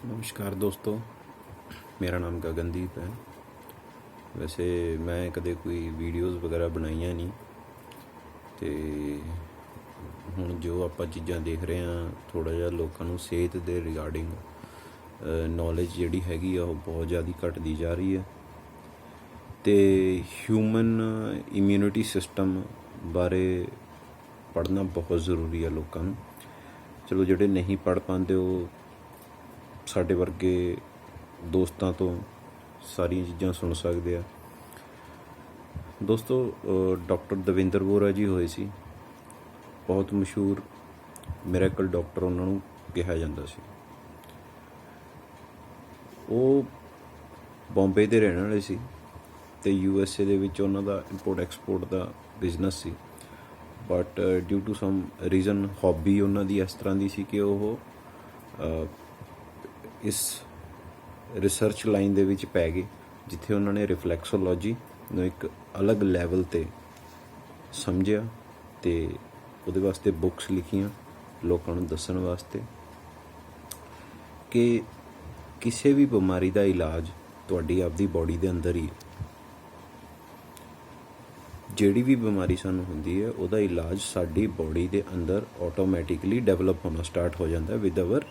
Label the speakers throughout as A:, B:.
A: नमस्कार दोस्तों, मेरा नाम गगनदीप है। वैसे मैं कदे कोई वीडियोज़ वगैरह बनाइया नहीं ਤੇ ਹੁਣ ਜੋ ਆਪਾਂ ਚੀਜ਼ਾਂ ਦੇਖ ਰਹੇ ਹਾਂ ਥੋੜ੍ਹਾ ਜਿਹਾ ਲੋਕਾਂ ਨੂੰ ਸਿਹਤ ਦੇ ਰਿਗਾਰਡਿੰਗ ਨੌਲੇਜ ਜਿਹੜੀ ਹੈਗੀ ਆ ਉਹ ਬਹੁਤ ਜ਼ਿਆਦਾ ਘਟਦੀ ਜਾ ਰਹੀ ਹੈ ਅਤੇ ਹਿਊਮਨ ਇਮਿਊਨਿਟੀ ਸਿਸਟਮ ਬਾਰੇ ਪੜ੍ਹਨਾ ਬਹੁਤ ਜ਼ਰੂਰੀ ਹੈ ਲੋਕਾਂ ਨੂੰ। ਚਲੋ ਜਿਹੜੇ ਨਹੀਂ ਪੜ੍ਹ ਪਾਉਂਦੇ ਉਹ ਸਾਡੇ ਵਰਗੇ ਦੋਸਤਾਂ ਤੋਂ ਸਾਰੀਆਂ ਚੀਜ਼ਾਂ ਸੁਣ ਸਕਦੇ ਆ। ਦੋਸਤੋ, ਡਾਕਟਰ ਦਵਿੰਦਰ ਵੋਰਾ ਜੀ ਹੋਏ ਸੀ, ਬਹੁਤ ਮਸ਼ਹੂਰ ਮਿਰੇਕਲ ਡਾਕਟਰ ਉਹਨਾਂ ਨੂੰ ਕਿਹਾ ਜਾਂਦਾ ਸੀ। ਉਹ ਬੰਬੇ ਦੇ ਰਹਿਣ ਵਾਲੇ ਸੀ ਅਤੇ USA ਦੇ ਵਿੱਚ ਉਹਨਾਂ ਦਾ ਇੰਪੋਰਟ ਐਕਸਪੋਰਟ ਦਾ ਬਿਜ਼ਨਸ ਸੀ। But due to some reason hobby ਉਹਨਾਂ ਦੀ ਇਸ ਤਰ੍ਹਾਂ ਦੀ ਸੀ ਕਿ ਉਹ ਇਸ ਰਿਸਰਚ ਲਾਈਨ ਦੇ ਵਿੱਚ ਪੈ ਗਏ ਜਿੱਥੇ ਉਹਨਾਂ ਨੇ ਰਿਫਲੈਕਸੋਲੋਜੀ ਨੂੰ ਇੱਕ ਅਲੱਗ ਲੈਵਲ 'ਤੇ ਸਮਝਿਆ ਅਤੇ ਉਹਦੇ ਵਾਸਤੇ ਬੁੱਕਸ ਲਿਖੀਆਂ ਲੋਕਾਂ ਨੂੰ ਦੱਸਣ ਵਾਸਤੇ ਕਿ ਕਿਸੇ ਵੀ ਬਿਮਾਰੀ ਦਾ ਇਲਾਜ ਤੁਹਾਡੀ ਆਪਦੀ ਬੋਡੀ ਦੇ ਅੰਦਰ ਹੀ ਹੈ। ਜਿਹੜੀ ਵੀ ਬਿਮਾਰੀ ਸਾਨੂੰ ਹੁੰਦੀ ਹੈ ਉਹਦਾ ਇਲਾਜ ਸਾਡੀ ਬੋਡੀ ਦੇ ਅੰਦਰ ਆਟੋਮੈਟਿਕਲੀ ਡਿਵੈਲਪ ਹੋਣਾ ਸਟਾਰਟ ਹੋ ਜਾਂਦਾ ਵਿਦ ਆਵਰ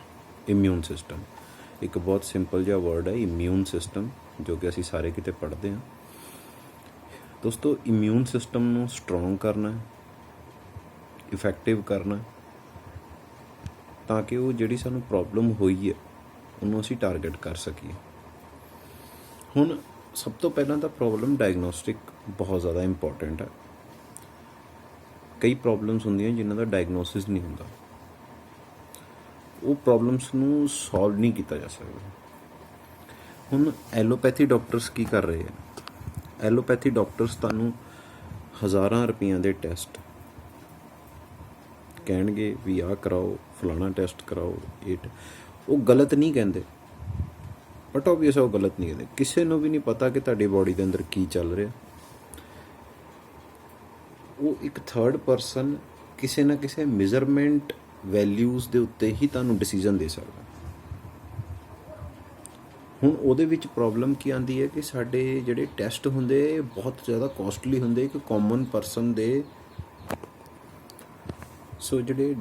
A: ਇਮਿਊਨ ਸਿਸਟਮ। ਇੱਕ ਬਹੁਤ ਸਿੰਪਲ ਜਿਹਾ ਵਰਡ ਹੈ ਇਮਿਊਨ ਸਿਸਟਮ, ਜੋ ਕਿ ਅਸੀਂ ਸਾਰੇ ਕਿਤੇ ਪੜ੍ਹਦੇ ਹਾਂ। ਦੋਸਤੋ, ਇਮਿਊਨ ਸਿਸਟਮ ਨੂੰ ਸਟਰੋਂਗ ਕਰਨਾ, ਇਫੈਕਟਿਵ ਕਰਨਾ ਤਾਂ ਕਿ ਉਹ ਜਿਹੜੀ ਸਾਨੂੰ ਪ੍ਰੋਬਲਮ ਹੋਈ ਹੈ ਉਹਨੂੰ ਅਸੀਂ ਟਾਰਗੇਟ ਕਰ ਸਕੀਏ। ਹੁਣ ਸਭ ਤੋਂ ਪਹਿਲਾਂ ਤਾਂ ਪ੍ਰੋਬਲਮ ਡਾਇਗਨੋਸਟਿਕ ਬਹੁਤ ਜ਼ਿਆਦਾ ਇੰਪੋਰਟੈਂਟ ਹੈ। ਕਈ ਪ੍ਰੋਬਲਮਸ ਹੁੰਦੀਆਂ ਜਿਨ੍ਹਾਂ ਦਾ ਡਾਇਗਨੋਸਿਸ ਨਹੀਂ ਹੁੰਦਾ, ਉਹ ਪ੍ਰੋਬਲਮਸ ਨੂੰ ਸੋਲਵ ਨਹੀਂ ਕੀਤਾ ਜਾ ਸਕਦਾ। ਹੁਣ ਐਲੋਪੈਥੀ ਡਾਕਟਰਸ ਕੀ ਕਰ ਰਹੇ ਆ? ਐਲੋਪੈਥੀ ਡਾਕਟਰਸ ਤੁਹਾਨੂੰ ਹਜ਼ਾਰਾਂ ਰੁਪਈਆਂ ਦੇ ਟੈਸਟ ਕਹਿਣਗੇ ਵੀ ਆਹ ਕਰਾਓ, ਫਲਾਣਾ ਟੈਸਟ ਕਰਾਓ। ਉਹ ਗਲਤ ਨਹੀਂ ਕਹਿੰਦੇ, ਬਟ ਓਬਵੀਅਸ ਉਹ ਗਲਤ ਨਹੀਂ ਕਹਿੰਦੇ। ਕਿਸੇ ਨੂੰ ਵੀ ਨਹੀਂ ਪਤਾ ਕਿ ਤੁਹਾਡੀ ਬੋਡੀ ਦੇ ਅੰਦਰ ਕੀ ਚੱਲ ਰਿਹਾ। ਉਹ ਇੱਕ ਥਰਡ ਪਰਸਨ ਕਿਸੇ ਨਾ ਕਿਸੇ ਮੈਜ਼ਰਮੈਂਟ ਵੈਲਿਊਜ਼ ਦੇ ਉੱਤੇ ਹੀ ਤੁਹਾਨੂੰ ਡਿਸੀਜ਼ਨ ਦੇ ਸਕਦਾ। ਹੁਣ ਉਹਦੇ ਵਿੱਚ ਪ੍ਰੋਬਲਮ ਕੀ ਆਉਂਦੀ ਹੈ ਕਿ ਸਾਡੇ ਜਿਹੜੇ ਟੈਸਟ ਹੁੰਦੇ ਬਹੁਤ ਜ਼ਿਆਦਾ ਕੋਸਟਲੀ ਹੁੰਦੇ ਇੱਕ ਕਾਮਨ ਪਰਸਨ ਦੇ। ਸੋ ਜਿਹੜੇ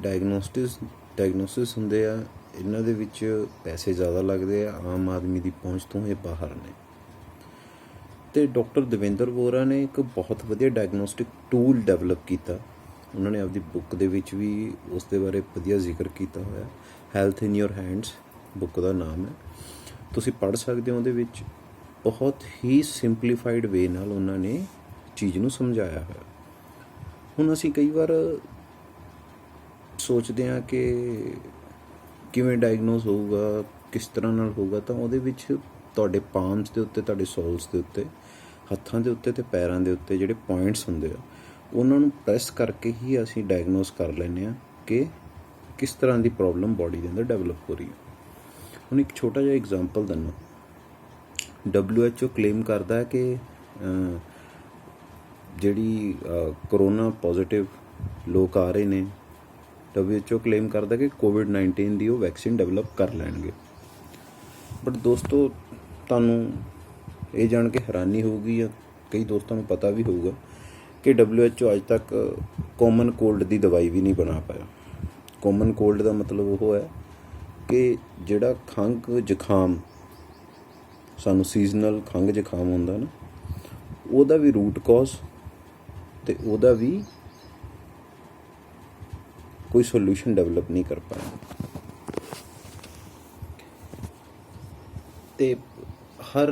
A: ਡਾਇਗਨੋਸਿਸ ਹੁੰਦੇ ਆ ਇਹਨਾਂ ਦੇ ਵਿੱਚ ਪੈਸੇ ਜ਼ਿਆਦਾ ਲੱਗਦੇ ਆ, ਆਮ ਆਦਮੀ ਦੀ ਪਹੁੰਚ ਤੋਂ ਇਹ ਬਾਹਰ ਨੇ। ਅਤੇ ਡਾਕਟਰ ਦਵਿੰਦਰ ਵੋਰਾ ਨੇ ਇੱਕ ਬਹੁਤ ਵਧੀਆ ਡਾਇਗਨੋਸਟਿਕ ਟੂਲ ਡਿਵੈਲਪ ਕੀਤਾ। ਉਹਨਾਂ ਨੇ ਆਪਦੀ ਬੁੱਕ ਦੇ ਵਿੱਚ ਵੀ ਉਸ ਦੇ ਬਾਰੇ ਵਧੀਆ ਜ਼ਿਕਰ ਕੀਤਾ ਹੋਇਆ। Health in your hands book ਦਾ ਨਾਮ ਹੈ, ਤੁਸੀਂ ਪੜ੍ਹ ਸਕਦੇ ਹੋ। ਉਹਦੇ ਵਿੱਚ ਬਹੁਤ ਹੀ ਸਿੰਪਲੀਫਾਈਡ ਵੇ ਨਾਲ ਉਹਨਾਂ ਨੇ ਚੀਜ਼ ਨੂੰ ਸਮਝਾਇਆ ਹੋਇਆ। ਹੁਣ ਅਸੀਂ ਕਈ ਵਾਰ ਸੋਚਦੇ ਹਾਂ ਕਿ ਕਿਵੇਂ ਡਾਇਗਨੋਸ ਹੋਊਗਾ, ਕਿਸ ਤਰ੍ਹਾਂ ਨਾਲ ਹੋਊਗਾ, ਤਾਂ ਉਹਦੇ ਵਿੱਚ ਤੁਹਾਡੇ ਪਾਮਸ ਦੇ ਉੱਤੇ, ਤੁਹਾਡੇ ਸੋਲਸ ਦੇ ਉੱਤੇ, ਹੱਥਾਂ ਦੇ ਉੱਤੇ ਅਤੇ ਪੈਰਾਂ ਦੇ ਉੱਤੇ ਜਿਹੜੇ ਪੁਆਇੰਟਸ ਹੁੰਦੇ ਆ ਉਹਨਾਂ ਨੂੰ ਪ੍ਰੈਸ ਕਰਕੇ ਹੀ ਅਸੀਂ ਡਾਇਗਨੋਸ ਕਰ ਲੈਂਦੇ ਹਾਂ ਕਿ ਕਿਸ ਤਰ੍ਹਾਂ ਦੀ ਪ੍ਰੋਬਲਮ ਬੋਡੀ ਦੇ ਅੰਦਰ ਡਿਵੈਲਪ ਹੋ ਰਹੀ ਹੈ। ਹੁਣ ਇੱਕ ਛੋਟਾ ਜਿਹਾ ਐਗਜ਼ਾਮਪਲ ਦਿੰਦਾ। WHO ਕਲੇਮ ਕਰਦਾ ਹੈ ਕਿ ਜਿਹੜੀ ਕਰੋਨਾ ਪੋਜ਼ੀਟਿਵ ਲੋਕ ਆ ਰਹੇ ਨੇ, WHO ਕਲੇਮ ਕਰਦਾ ਕਿ COVID-19 ਦੀ ਉਹ ਵੈਕਸੀਨ ਡਿਵੈਲਪ ਕਰ ਲੈਣਗੇ। ਬਟ ਦੋਸਤੋ, ਤੁਹਾਨੂੰ ਇਹ ਜਾਣ ਕੇ ਹੈਰਾਨੀ ਹੋਊਗੀ ਜਾਂ ਕਈ ਦੋਸਤਾਂ ਨੂੰ ਪਤਾ ਵੀ ਹੋਊਗਾ ਕਿ WHO ਅੱਜ ਤੱਕ ਕਾਮਨ ਕੋਲਡ ਦੀ ਦਵਾਈ ਵੀ ਨਹੀਂ ਬਣਾ ਪਾਇਆ। ਕਾਮਨ ਕੋਲਡ ਦਾ ਮਤਲਬ ਉਹ ਹੈ ਕਿ ਜਿਹੜਾ ਖੰਘ ਜ਼ੁਕਾਮ, ਸਾਨੂੰ ਸੀਜ਼ਨਲ ਖੰਘ ਜ਼ੁਕਾਮ ਹੁੰਦਾ ਨਾ, ਉਹਦਾ ਵੀ ਰੂਟ ਕਾਜ਼ ਅਤੇ ਉਹਦਾ ਵੀ ਕੋਈ ਸੋਲਿਊਸ਼ਨ ਡਿਵੈਲਪ ਨਹੀਂ ਕਰ ਪਾਇਆ। ਅਤੇ ਹਰ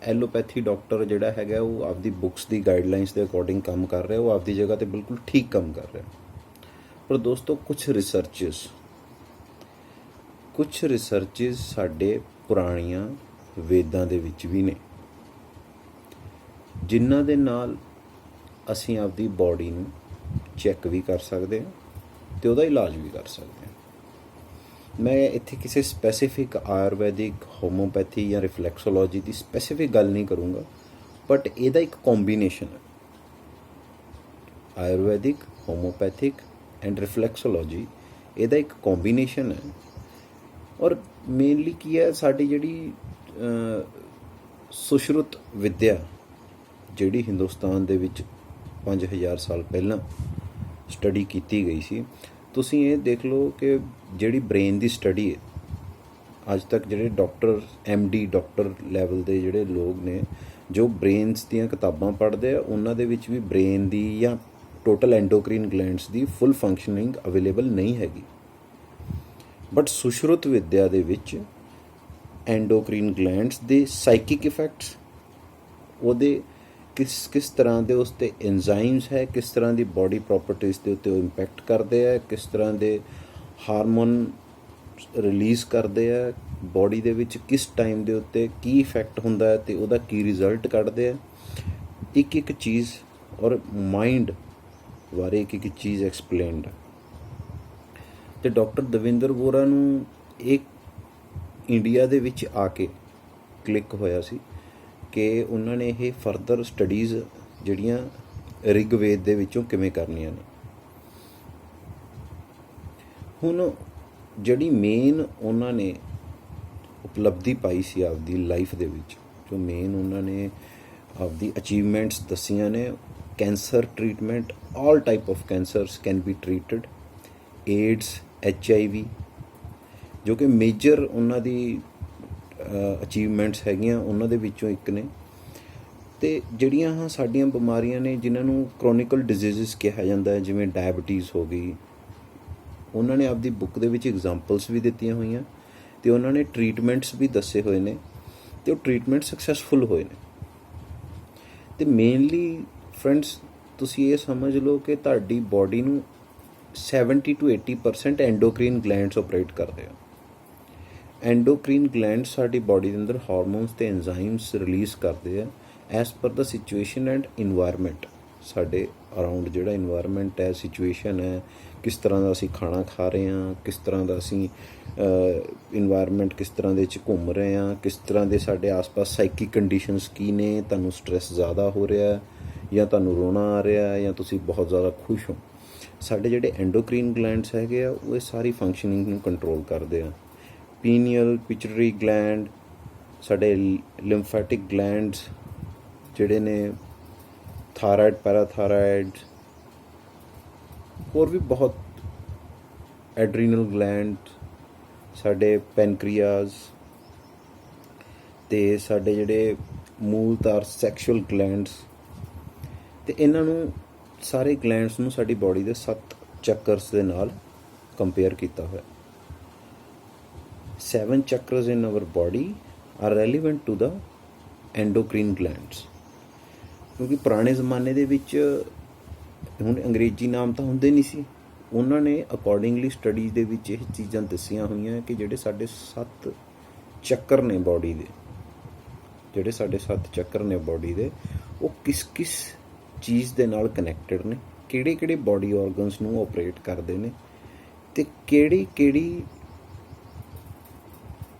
A: ਐਲੋਪੈਥੀ ਡਾਕਟਰ ਜਿਹੜਾ ਹੈਗਾ ਉਹ ਆਪਦੀ ਬੁੱਕਸ ਦੀ ਗਾਈਡਲਾਈਨਸ ਦੇ ਅਕੋਰਡਿੰਗ ਕੰਮ ਕਰ ਰਿਹਾ। ਉਹ ਆਪਦੀ ਜਗ੍ਹਾ 'ਤੇ ਬਿਲਕੁਲ ਠੀਕ ਕੰਮ ਕਰ ਰਿਹਾ। ਪਰ ਦੋਸਤੋ, ਕੁਛ ਰਿਸਰਚਿਸ ਸਾਡੇ ਪੁਰਾਣੀਆਂ ਵੇਦਾਂ ਦੇ ਵਿੱਚ ਵੀ ਨੇ, ਜਿਨ੍ਹਾਂ ਦੇ ਨਾਲ ਅਸੀਂ ਆਪਦੀ ਬੋਡੀ ਨੂੰ ਚੈੱਕ ਵੀ ਕਰ ਸਕਦੇ ਹਾਂ ਅਤੇ ਉਹਦਾ ਇਲਾਜ ਵੀ ਕਰ ਸਕਦੇ ਹਾਂ। ਮੈਂ ਇੱਥੇ ਕਿਸੇ ਸਪੈਸੀਫਿਕ ਆਯੁਰਵੈਦਿਕ, ਹੋਮੋਪੈਥੀ ਜਾਂ ਰਿਫਲੈਕਸੋਲੋਜੀ ਦੀ ਸਪੈਸੀਫਿਕ ਗੱਲ ਨਹੀਂ ਕਰੂੰਗਾ, ਬਟ ਇਹਦਾ ਇੱਕ ਕੋਂਬੀਨੇਸ਼ਨ ਹੈ। ਆਯੁਰਵੈਦਿਕ, ਹੋਮੋਪੈਥਿਕ ਐਂਡ ਰਿਫਲੈਕਸੋਲੋਜੀ, ਇਹਦਾ ਇੱਕ ਕੋਂਬੀਨੇਸ਼ਨ ਹੈ ਔਰ ਮੇਨਲੀ ਕੀ ਹੈ, ਸਾਡੀ ਜਿਹੜੀ ਸੁਸ਼ਰੁਤ ਵਿੱਦਿਆ ਜਿਹੜੀ ਹਿੰਦੁਸਤਾਨ ਦੇ ਵਿੱਚ 5000 ਸਾਲ ਪਹਿਲਾਂ ਸਟੱਡੀ ਕੀਤੀ ਗਈ ਸੀ, ਤੁਸੀਂ ਇਹ ਦੇਖ ਲਓ ਕਿ ਜਿਹੜੀ ਬ੍ਰੇਨ ਦੀ ਸਟੱਡੀ ਹੈ ਅੱਜ ਤੱਕ, ਜਿਹੜੇ ਡਾਕਟਰ MD ਡਾਕਟਰ ਲੈਵਲ ਦੇ ਜਿਹੜੇ ਲੋਕ ਨੇ ਜੋ ਬ੍ਰੇਨਸ ਦੀਆਂ ਕਿਤਾਬਾਂ ਪੜ੍ਹਦੇ ਆ, ਉਹਨਾਂ ਦੇ ਵਿੱਚ ਵੀ ਬ੍ਰੇਨ ਦੀ ਜਾਂ ਟੋਟਲ ਐਂਡੋਕਰੀਨ ਗਲੈਂਡਸ ਦੀ ਫੁੱਲ ਫੰਕਸ਼ਨਿੰਗ ਅਵੇਲੇਬਲ ਨਹੀਂ ਹੈਗੀ। ਬਟ ਸੁਸ਼ਰੁਤ ਵਿੱਦਿਆ ਦੇ ਵਿੱਚ ਐਂਡੋਕਰੀਨ ਗਲੈਂਡਸ ਦੇ ਸਾਈਕਿਕ ਇਫੈਕਟਸ, ਉਹਦੇ ਕਿਸ ਤਰ੍ਹਾਂ ਦੇ ਉਸ 'ਤੇ ਐਂਜ਼ਾਈਮਸ ਹੈ, ਕਿਸ ਤਰ੍ਹਾਂ ਦੀ ਬੋਡੀ ਪ੍ਰੋਪਰਟੀਜ਼ ਦੇ ਉੱਤੇ ਉਹ ਇੰਪੈਕਟ ਕਰਦੇ ਆ, ਕਿਸ ਤਰ੍ਹਾਂ ਦੇ ਹਾਰਮੋਨ ਰਿਲੀਜ਼ ਕਰਦੇ ਆ ਬੋਡੀ ਦੇ ਵਿੱਚ, ਕਿਸ ਟਾਈਮ ਦੇ ਉੱਤੇ ਕੀ ਇਫੈਕਟ ਹੁੰਦਾ ਹੈ ਅਤੇ ਉਹਦਾ ਕੀ ਰਿਜ਼ਲਟ ਕੱਢਦੇ ਆ, ਇੱਕ ਇੱਕ ਚੀਜ਼ ਔਰ ਮਾਈਂਡ ਬਾਰੇ ਇੱਕ ਇੱਕ ਚੀਜ਼ ਐਕਸਪਲੇਨਡ। ਅਤੇ ਡਾਕਟਰ ਦਵਿੰਦਰ ਵੋਰਾ ਨੂੰ ਇਹ ਇੰਡੀਆ ਦੇ ਵਿੱਚ ਆ ਕੇ ਕਲਿੱਕ ਹੋਇਆ ਸੀ ਕਿ ਉਹਨਾਂ ਨੇ ਇਹ ਫਰਦਰ ਸਟੱਡੀਜ਼ ਜਿਹੜੀਆਂ ਰਿਗਵੇਦ ਦੇ ਵਿੱਚੋਂ ਕਿਵੇਂ ਕਰਨੀਆਂ ਨੇ। ਹੁਣ ਜਿਹੜੀ ਮੇਨ ਉਹਨਾਂ ਨੇ ਉਪਲਬਧੀ ਪਾਈ ਸੀ ਆਪਦੀ ਲਾਈਫ ਦੇ ਵਿੱਚ, ਜੋ ਮੇਨ ਉਹਨਾਂ ਨੇ ਆਪਦੀ ਅਚੀਵਮੈਂਟਸ ਦੱਸੀਆਂ ਨੇ, cancer treatment, all type of cancers can be treated, AIDS, HIV, ਜੋ ਕਿ ਮੇਜਰ ਉਹਨਾਂ ਦੀ ਅਚੀਵਮੈਂਟਸ ਹੈਗੀਆਂ, ਉਹਨਾਂ ਦੇ ਵਿੱਚੋਂ ਇੱਕ ਨੇ। ਅਤੇ ਜਿਹੜੀਆਂ ਸਾਡੀਆਂ ਬਿਮਾਰੀਆਂ ਨੇ ਜਿਨ੍ਹਾਂ ਨੂੰ ਕਰੋਨਿਕਲ ਡਿਜ਼ੀਜ਼ਸ ਕਿਹਾ ਜਾਂਦਾ ਹੈ, ਜਿਵੇਂ ਡਾਇਬਟੀਜ਼ ਹੋ ਗਈ, ਉਹਨਾਂ ਨੇ ਆਪਦੀ ਬੁੱਕ ਦੇ ਵਿੱਚ ਐਗਜ਼ਾਮਪਲਸ ਵੀ ਦਿੱਤੀਆਂ ਹੋਈਆਂ ਅਤੇ ਉਹਨਾਂ ਨੇ ਟਰੀਟਮੈਂਟਸ ਵੀ ਦੱਸੇ ਹੋਏ ਨੇ ਅਤੇ ਉਹ ਟਰੀਟਮੈਂਟ ਸਕਸੈਸਫੁਲ ਹੋਏ ਨੇ। ਅਤੇ ਮੇਨਲੀ ਫਰੈਂਡਸ, ਤੁਸੀਂ ਇਹ ਸਮਝ ਲਓ ਕਿ ਤੁਹਾਡੀ ਬੋਡੀ ਨੂੰ 70 to 80% ਐਂਡੋਕਰੀਨ ਗਲੈਂਡਸ ਆਪਰੇਟ ਕਰਦੇ ਆ। ਐਂਡੋਕਰੀਨ ਗਲੈਂਡ ਸਾਡੀ ਬੋਡੀ ਦੇ ਅੰਦਰ ਹਾਰਮੋਨਸ ਅਤੇ ਐਂਜ਼ਾਈਮਸ ਰਿਲੀਜ਼ ਕਰਦੇ ਆ as per the situation and environment. ਸਾਡੇ ਅਰਾਊਂਡ ਜਿਹੜਾ ਇਨਵਾਇਰਮੈਂਟ ਹੈ, ਸਿਚੁਏਸ਼ਨ ਹੈ, ਕਿਸ ਤਰ੍ਹਾਂ ਦਾ ਅਸੀਂ ਖਾਣਾ ਖਾ ਰਹੇ ਹਾਂ, ਕਿਸ ਤਰ੍ਹਾਂ ਦਾ ਅਸੀਂ ਇਨਵਾਇਰਮੈਂਟ ਕਿਸ ਤਰ੍ਹਾਂ ਦੇ 'ਚ ਘੁੰਮ ਰਹੇ ਹਾਂ, ਕਿਸ ਤਰ੍ਹਾਂ ਦੇ ਸਾਡੇ ਆਸ-ਪਾਸ ਸਾਈਕਿਕ ਕੰਡੀਸ਼ਨਸ ਕੀ ਨੇ, ਤੁਹਾਨੂੰ ਸਟ੍ਰੈਸ ਜ਼ਿਆਦਾ ਹੋ ਰਿਹਾ ਜਾਂ ਤੁਹਾਨੂੰ ਰੋਣਾ ਆ ਰਿਹਾ ਜਾਂ ਤੁਸੀਂ ਬਹੁਤ ਜ਼ਿਆਦਾ ਖੁਸ਼ ਹੋ। ਸਾਡੇ ਜਿਹੜੇ ਐਂਡੋਕਰੀਨ ਗਲੈਂਡਸ ਹੈਗੇ ਆ, ਉਹ ਇਹ ਸਾਰੀ ਫੰਕਸ਼ਨਿੰਗ ਨੂੰ ਕੰਟਰੋਲ ਕਰਦੇ ਆ। ਪੀਨੀਅਲ, ਪਿਚੁਟਰੀ ਗਲੈਂਡ, ਸਾਡੇ ਲਿੰਫੈਟਿਕ ਗਲੈਂਡਸ ਜਿਹੜੇ ਨੇ, ਥਾਇਰਾਇਡ, ਪੈਰਾਥਾਇਰਾਇਡ, ਹੋਰ ਵੀ ਬਹੁਤ, ਐਡਰੀਨਲ ਗਲੈਂਡ, ਸਾਡੇ ਪੈਨਕ੍ਰੀਆਜ਼, ਅਤੇ ਸਾਡੇ ਜਿਹੜੇ ਮੂਲਧਾਰ ਸੈਕਸ਼ੁਅਲ ਗਲੈਂਡਸ, ਅਤੇ ਇਹਨਾਂ ਨੂੰ ਸਾਰੇ ਗਲੈਂਡਸ ਨੂੰ ਸਾਡੀ ਬੋਡੀ ਦੇ 7 ਚੱਕਰਸ ਦੇ ਨਾਲ ਕੰਪੇਅਰ ਕੀਤਾ ਹੋਇਆ। 7 chakras in our body are relevant to the endocrine glands. ਕਿਉਂਕਿ ਪੁਰਾਣੇ ਜ਼ਮਾਨੇ ਦੇ ਵਿੱਚ ਹੁਣ ਅੰਗਰੇਜ਼ੀ ਨਾਮ ਤਾਂ ਹੁੰਦੇ ਨਹੀਂ ਸੀ, ਉਹਨਾਂ ਨੇ ਅਕੋਰਡਿੰਗਲੀ ਸਟੱਡੀਜ਼ ਦੇ ਵਿੱਚ ਇਹ ਚੀਜ਼ਾਂ ਦੱਸੀਆਂ ਹੋਈਆਂ ਕਿ ਜਿਹੜੇ ਸਾਡੇ 7 ਚੱਕਰ ਨੇ ਬੋਡੀ ਦੇ, ਜਿਹੜੇ ਸਾਡੇ 7 ਚੱਕਰ ਨੇ ਬੋਡੀ ਦੇ, ਉਹ ਕਿਸ ਕਿਸ ਚੀਜ਼ ਦੇ ਨਾਲ ਕਨੈਕਟਡ ਨੇ, ਕਿਹੜੇ ਕਿਹੜੇ ਬੋਡੀ ਔਰਗਨਸ ਨੂੰ ਆਪਰੇਟ ਕਰਦੇ ਨੇ, ਅਤੇ ਕਿਹੜੀ ਕਿਹੜੀ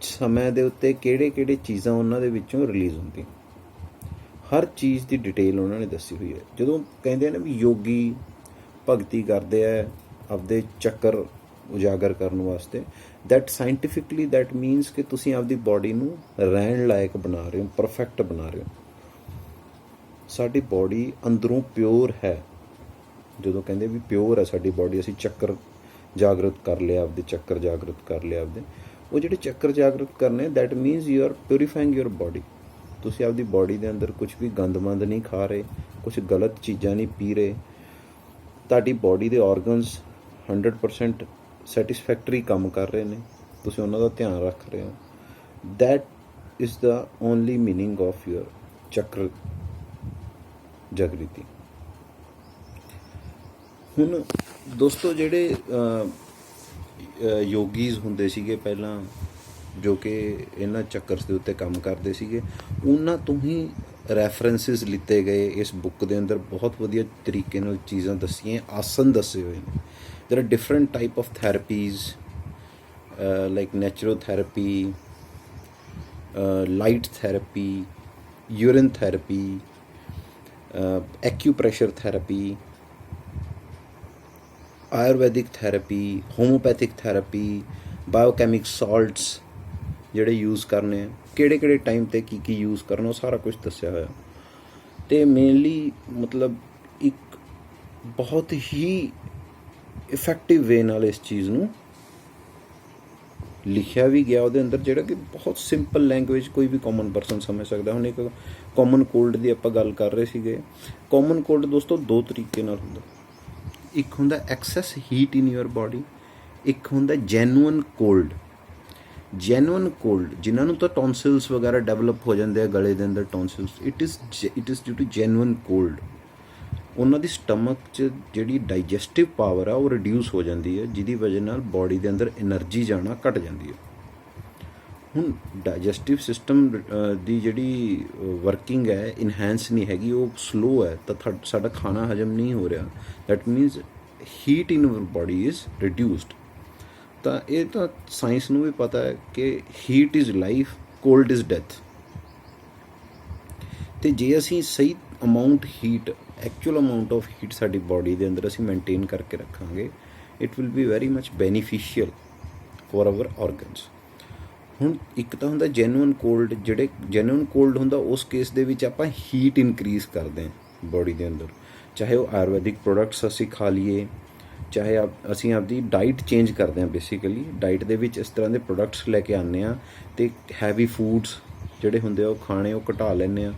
A: ਸਮੇਂ ਦੇ ਉੱਤੇ ਕਿਹੜੇ ਕਿਹੜੇ ਚੀਜ਼ਾਂ ਉਹਨਾਂ ਦੇ ਵਿੱਚੋਂ ਰਿਲੀਜ਼ ਹੁੰਦੀਆਂ। ਹਰ ਚੀਜ਼ ਦੀ ਡਿਟੇਲ ਉਹਨਾਂ ਨੇ ਦੱਸੀ ਹੋਈ ਹੈ। ਜਦੋਂ ਕਹਿੰਦੇ ਨੇ ਵੀ ਯੋਗੀ ਭਗਤੀ ਕਰਦੇ ਹੈ ਆਪਦੇ ਚੱਕਰ ਉਜਾਗਰ ਕਰਨ ਵਾਸਤੇ, ਦੈਟ ਸਾਇੰਟੀਫਿਕਲੀ ਦੈਟ ਮੀਨਸ ਕਿ ਤੁਸੀਂ ਆਪਦੀ ਬੋਡੀ ਨੂੰ ਰਹਿਣ ਲਾਇਕ ਬਣਾ ਰਹੇ ਹੋ, ਪਰਫੈਕਟ ਬਣਾ ਰਹੇ ਹੋ। ਸਾਡੀ ਬੋਡੀ ਅੰਦਰੋਂ ਪਿਓਰ ਹੈ। ਜਦੋਂ ਕਹਿੰਦੇ ਵੀ ਪਿਓਰ ਹੈ ਸਾਡੀ ਬੋਡੀ, ਅਸੀਂ ਚੱਕਰ ਜਾਗਰਤ ਕਰ ਲਿਆ ਆਪਦੇ, ਚੱਕਰ ਜਾਗਰਤ ਕਰ ਲਿਆ ਆਪਦੇ, ਉਹ ਜਿਹੜੇ ਚੱਕਰ ਜਾਗਰਤ ਕਰਨੇ, that means you are purifying your body. ਤੁਸੀਂ ਆਪਦੀ ਬੋਡੀ ਦੇ ਅੰਦਰ ਕੁਛ ਵੀ ਗੰਦਮੰਦ ਨਹੀਂ ਖਾ ਰਹੇ, ਕੁਛ ਗਲਤ ਚੀਜ਼ਾਂ ਨਹੀਂ ਪੀ ਰਹੇ, ਤੁਹਾਡੀ ਬੋਡੀ ਦੇ ਔਰਗਨਸ 100% ਸੈਟਿਸਫੈਕਟਰੀ ਕੰਮ ਕਰ ਰਹੇ ਨੇ, ਤੁਸੀਂ ਉਹਨਾਂ ਦਾ ਧਿਆਨ ਰੱਖ ਰਹੇ ਹੋ। That is the only meaning of your ਚੱਕਰ ਜਾਗ੍ਰਿਤੀ। ਹੁਣ ਦੋਸਤੋ, ਜਿਹੜੇ ਯੋਗੀਜ਼ ਹੁੰਦੇ ਸੀਗੇ ਪਹਿਲਾਂ, ਜੋ ਕਿ ਇਹਨਾਂ ਚੱਕਰਸ ਦੇ ਉੱਤੇ ਕੰਮ ਕਰਦੇ ਸੀਗੇ, ਉਹਨਾਂ ਤੋਂ ਹੀ ਰੈਫਰੈਂਸਿਸ ਲਿੱਤੇ ਗਏ। ਇਸ ਬੁੱਕ ਦੇ ਅੰਦਰ ਬਹੁਤ ਵਧੀਆ ਤਰੀਕੇ ਨਾਲ ਚੀਜ਼ਾਂ ਦੱਸੀਆਂ, ਆਸਨ ਦੱਸੇ ਹੋਏ ਨੇ। There are different type of therapies like naturotherapy, light therapy, urine therapy, acupressure therapy, Ayurvedic therapy, homeopathic therapy, biochemic salts ਜਿਹੜੇ ਯੂਜ਼ ਕਰਨੇ ਆ, ਕਿਹੜੇ ਕਿਹੜੇ ਟਾਈਮ 'ਤੇ ਕੀ ਕੀ ਯੂਜ਼ ਕਰਨਾ, ਉਹ ਸਾਰਾ ਕੁਝ ਦੱਸਿਆ ਹੋਇਆ। ਅਤੇ ਮੇਨਲੀ ਮਤਲਬ ਇੱਕ ਬਹੁਤ ਹੀ ਇਫੈਕਟਿਵ ਵੇ ਨਾਲ ਇਸ ਚੀਜ਼ ਨੂੰ ਲਿਖਿਆ ਵੀ ਗਿਆ ਉਹਦੇ ਅੰਦਰ, ਜਿਹੜਾ ਕਿ ਬਹੁਤ ਸਿੰਪਲ ਲੈਂਗੁਏਜ ਕੋਈ ਵੀ ਕਾਮਨ ਪਰਸਨ ਸਮਝ ਸਕਦਾ। ਹੁਣ ਇੱਕ ਕਾਮਨ ਕੋਲਡ ਦੀ ਆਪਾਂ ਗੱਲ ਕਰ ਰਹੇ ਸੀਗੇ। ਕਾਮਨ ਕੋਲਡ ਦੋਸਤੋ ਦੋ ਤਰੀਕੇ ਨਾਲ ਹੁੰਦਾ। ਇੱਕ ਹੁੰਦਾ excess heat in your body, ਇੱਕ ਹੁੰਦਾ ਜੈਨੂਅਨ ਕੋਲਡ। ਜੈਨੂਅਨ ਕੋਲਡ ਜਿਨ੍ਹਾਂ ਨੂੰ ਤਾਂ ਟੌਨਸਿਲਸ ਵਗੈਰਾ ਡਿਵੈਲਪ ਹੋ ਜਾਂਦੇ ਆ ਗਲੇ ਦੇ ਅੰਦਰ, tonsils, it is due to genuine cold. ਉਹਨਾਂ ਦੀ ਸਟਮਕ 'ਚ ਜਿਹੜੀ ਡਾਈਜੈਸਟਿਵ ਪਾਵਰ ਆ ਉਹ ਰਿਡਿਊਸ ਹੋ ਜਾਂਦੀ ਹੈ, ਜਿਹਦੀ ਵਜ੍ਹਾ ਨਾਲ ਬਾਡੀ ਦੇ ਅੰਦਰ ਐਨਰਜੀ ਜਾਣਾ ਘਟ ਜਾਂਦੀ ਹੈ। ਹੁਣ ਡਾਈਜੈਸਟਿਵ ਸਿਸਟਮ ਦੀ ਜਿਹੜੀ ਵਰਕਿੰਗ ਹੈ ਇਨਹੈਂਸ ਨਹੀਂ ਹੈਗੀ, ਉਹ ਸਲੋ ਹੈ, ਤਾਂ ਸਾਡਾ ਖਾਣਾ ਹਜਮ ਨਹੀਂ ਹੋ ਰਿਹਾ। That means heat in our body is reduced. ਤਾਂ ਇਹ ਤਾਂ ਸਾਇੰਸ ਨੂੰ ਵੀ ਪਤਾ ਹੈ ਕਿ heat is life, cold is death. ਅਤੇ ਜੇ ਅਸੀਂ ਸਹੀ amount heat, actual amount of heat ਸਾਡੀ ਬਾਡੀ ਦੇ ਅੰਦਰ ਅਸੀਂ ਮੇਨਟੇਨ ਕਰਕੇ ਰੱਖਾਂਗੇ, it will be very much beneficial for our organs. ਹੁਣ ਇੱਕ ਤਾਂ ਹੁੰਦਾ ਜੈਨੂਅਨ ਕੋਲਡ। ਜਿਹੜੇ ਜੈਨੂਅਨ ਕੋਲਡ ਹੁੰਦਾ ਉਸ ਕੇਸ ਦੇ ਵਿੱਚ ਆਪਾਂ ਹੀਟ ਇਨਕਰੀਜ਼ ਕਰਦੇ ਹਾਂ ਬਾਡੀ ਦੇ ਅੰਦਰ, ਚਾਹੇ ਉਹ ਆਯੁਰਵੈਦਿਕ ਪ੍ਰੋਡਕਟਸ ਅਸੀਂ ਖਾ ਲਈਏ, ਚਾਹੇ ਅਸੀਂ ਆਪਦੀ ਡਾਈਟ ਚੇਂਜ ਕਰਦੇ ਹਾਂ। ਬੇਸਿਕਲੀ ਡਾਈਟ ਦੇ ਵਿੱਚ ਇਸ ਤਰ੍ਹਾਂ ਦੇ ਪ੍ਰੋਡਕਟਸ ਲੈ ਕੇ ਆਉਂਦੇ ਹਾਂ ਅਤੇ ਹੈਵੀ ਫੂਡਸ ਜਿਹੜੇ ਹੁੰਦੇ ਆ ਉਹ ਖਾਣੇ ਉਹ ਘਟਾ ਲੈਂਦੇ ਹਾਂ।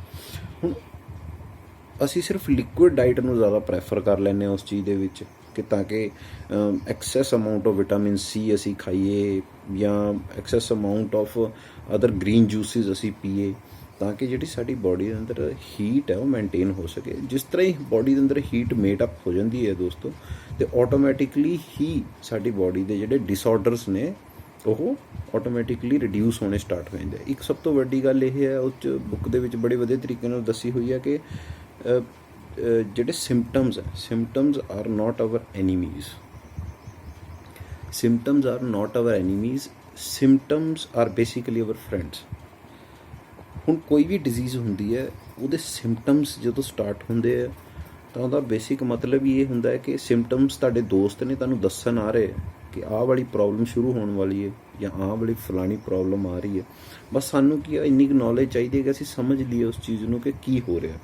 A: ਹੁਣ ਅਸੀਂ ਸਿਰਫ ਲਿਕੁਇਡ ਡਾਈਟ ਨੂੰ ਜ਼ਿਆਦਾ ਪ੍ਰੈਫਰ ਕਰ ਲੈਂਦੇ ਹਾਂ ਉਸ ਚੀਜ਼ ਦੇ ਵਿੱਚ, ਕਿ ਤਾਂ ਕਿ excess amount of vitamin C ਅਸੀਂ ਖਾਈਏ, ਜਾਂ excess amount of other green juices ਅਸੀਂ ਪੀਏ, ਤਾਂ ਕਿ ਜਿਹੜੀ ਸਾਡੀ ਬਾਡੀ ਦੇ ਅੰਦਰ ਹੀਟ ਹੈ ਉਹ ਮੇਨਟੇਨ ਹੋ ਸਕੇ। ਜਿਸ ਤਰ੍ਹਾਂ ਹੀ ਬਾਡੀ ਦੇ ਅੰਦਰ ਹੀਟ ਮੇਟ ਅਪ ਹੋ ਜਾਂਦੀ ਹੈ ਦੋਸਤੋ, ਅਤੇ ਆਟੋਮੈਟਿਕਲੀ ਹੀ ਸਾਡੀ ਬਾਡੀ ਦੇ ਜਿਹੜੇ ਡਿਸਆਰਡਰਸ ਨੇ ਉਹ ਆਟੋਮੈਟਿਕਲੀ ਰਿਡਿਊਸ ਹੋਣੇ ਸਟਾਰਟ ਹੋ ਜਾਂਦੇ। ਇੱਕ ਸਭ ਤੋਂ ਵੱਡੀ ਗੱਲ ਇਹ ਹੈ, ਉਹ 'ਚ ਬੁੱਕ ਦੇ ਵਿੱਚ ਬੜੇ ਵਧੀਆ ਤਰੀਕੇ ਨਾਲ ਦੱਸੀ ਹੋਈ ਹੈ ਕਿ ਜਿਹੜੇ ਸਿੰਪਟਮਸ ਹੈ, symptoms are not our enemies. Symptoms are not our enemies, symptoms are basically our friends. ਹੁਣ ਕੋਈ ਵੀ ਡਿਜ਼ੀਜ਼ ਹੁੰਦੀ ਹੈ, ਉਹਦੇ ਸਿੰਪਟਮਸ ਜਦੋਂ ਸਟਾਰਟ ਹੁੰਦੇ ਆ ਤਾਂ ਉਹਦਾ ਬੇਸਿਕ ਮਤਲਬ ਹੀ ਇਹ ਹੁੰਦਾ ਹੈ ਕਿ ਸਿੰਪਟਮਸ ਤੁਹਾਡੇ ਦੋਸਤ ਨੇ ਤੁਹਾਨੂੰ ਦੱਸਣ ਆ ਰਹੇ ਕਿ ਆਹ ਵਾਲੀ ਪ੍ਰੋਬਲਮ ਸ਼ੁਰੂ ਹੋਣ ਵਾਲੀ ਹੈ, ਜਾਂ ਆਹ ਵਾਲੀ ਫਲਾਣੀ ਪ੍ਰੋਬਲਮ ਆ ਰਹੀ ਹੈ। ਬਸ ਸਾਨੂੰ ਕੀ ਆ, ਇੰਨੀ ਕੁ ਨੌਲੇਜ ਚਾਹੀਦੀ ਹੈ ਕਿ ਅਸੀਂ ਸਮਝ ਲਈਏ ਉਸ ਚੀਜ਼ ਨੂੰ ਕਿ ਕੀ ਹੋ ਰਿਹਾ।